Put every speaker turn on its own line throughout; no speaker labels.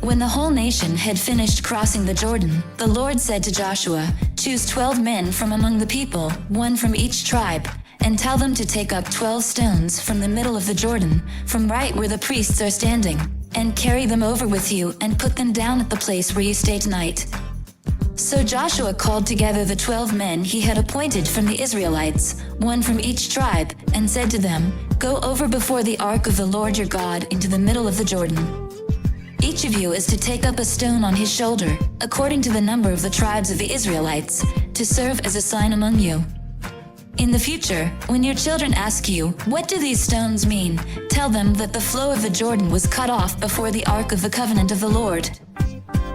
When the whole nation had finished crossing the Jordan, the Lord said to Joshua, "Choose 12 men from among the people, one from each tribe, and tell them to take up 12 stones from the middle of the Jordan, from right where the priests are standing, and carry them over with you and put them down at the place where you stay tonight." So Joshua called together the 12 men he had appointed from the Israelites, one from each tribe, and said to them, "Go over before the ark of the Lord your God into the middle of the Jordan. Each of you is to take up a stone on his shoulder, according to the number of the tribes of the Israelites, to serve as a sign among you. In the future, when your children ask you, 'What do these stones mean?' tell them that the flow of the Jordan was cut off before the ark of the covenant of the Lord.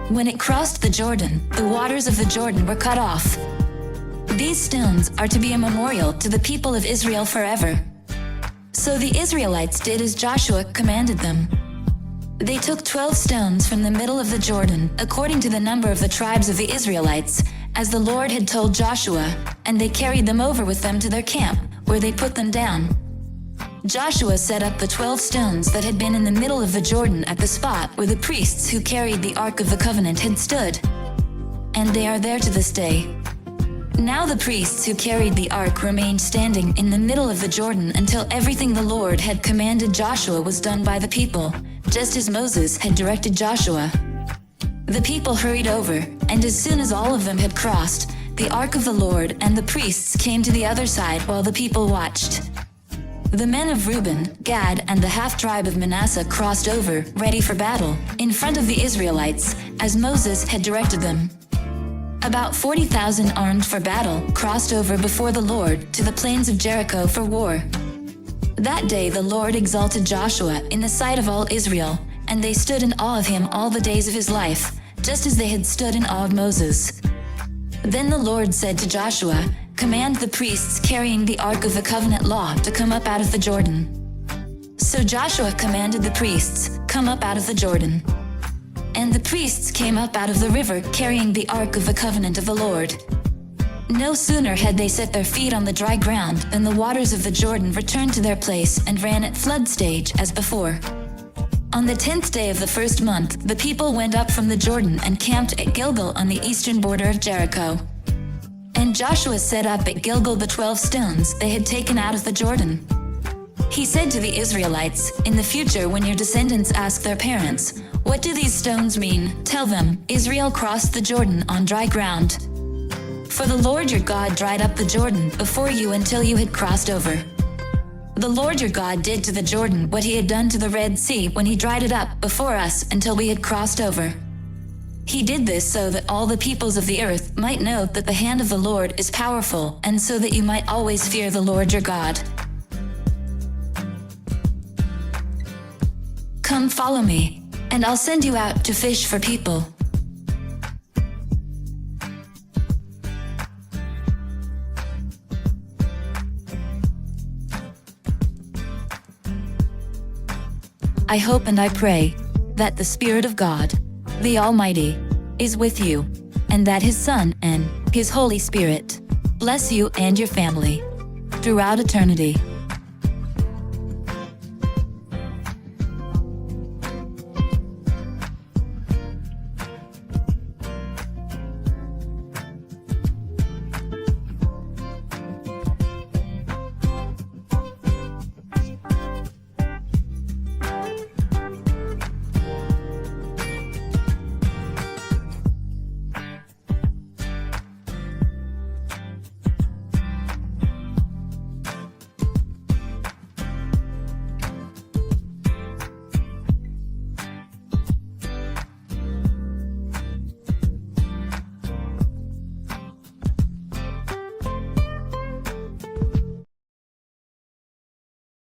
When it crossed the Jordan, the waters of the Jordan were cut off. These stones are to be a memorial to the people of Israel forever." So the Israelites did as Joshua commanded them. They took 12 stones from the middle of the Jordan, according to the number of the tribes of the Israelites, as the Lord had told Joshua, and they carried them over with them to their camp, where they put them down. Joshua set up the 12 stones that had been in the middle of the Jordan at the spot where the priests who carried the Ark of the Covenant had stood. And they are there to this day. Now the priests who carried the ark remained standing in the middle of the Jordan until everything the Lord had commanded Joshua was done by the people, just as Moses had directed Joshua. The people hurried over, and as soon as all of them had crossed, the ark of the Lord and the priests came to the other side while the people watched. The men of Reuben, Gad, and the half-tribe of Manasseh crossed over, ready for battle, in front of the Israelites, as Moses had directed them. About 40,000 armed for battle crossed over before the Lord to the plains of Jericho for war. That day the Lord exalted Joshua in the sight of all Israel, and they stood in awe of him all the days of his life, just as they had stood in awe of Moses. Then the Lord said to Joshua, "Command the priests carrying the Ark of the Covenant law to come up out of the Jordan." So Joshua commanded the priests, "Come up out of the Jordan." And the priests came up out of the river carrying the Ark of the Covenant of the Lord. No sooner had they set their feet on the dry ground than the waters of the Jordan returned to their place and ran at flood stage as before. On the 10th day of the first month, the people went up from the Jordan and camped at Gilgal on the eastern border of Jericho. And Joshua set up at Gilgal the 12 stones they had taken out of the Jordan. He said to the Israelites, "In the future when your descendants ask their parents, 'What do these stones mean?' tell them, 'Israel crossed the Jordan on dry ground.' For the Lord your God dried up the Jordan before you until you had crossed over. The Lord your God did to the Jordan what he had done to the Red Sea when he dried it up before us until we had crossed over. He did this so that all the peoples of the earth might know that the hand of the Lord is powerful, and so that you might always fear the Lord your God. Come follow me, and I'll send you out to fish for people." I hope and I pray that the Spirit of God, the Almighty, is with you, and that His Son and His Holy Spirit bless you and your family throughout eternity.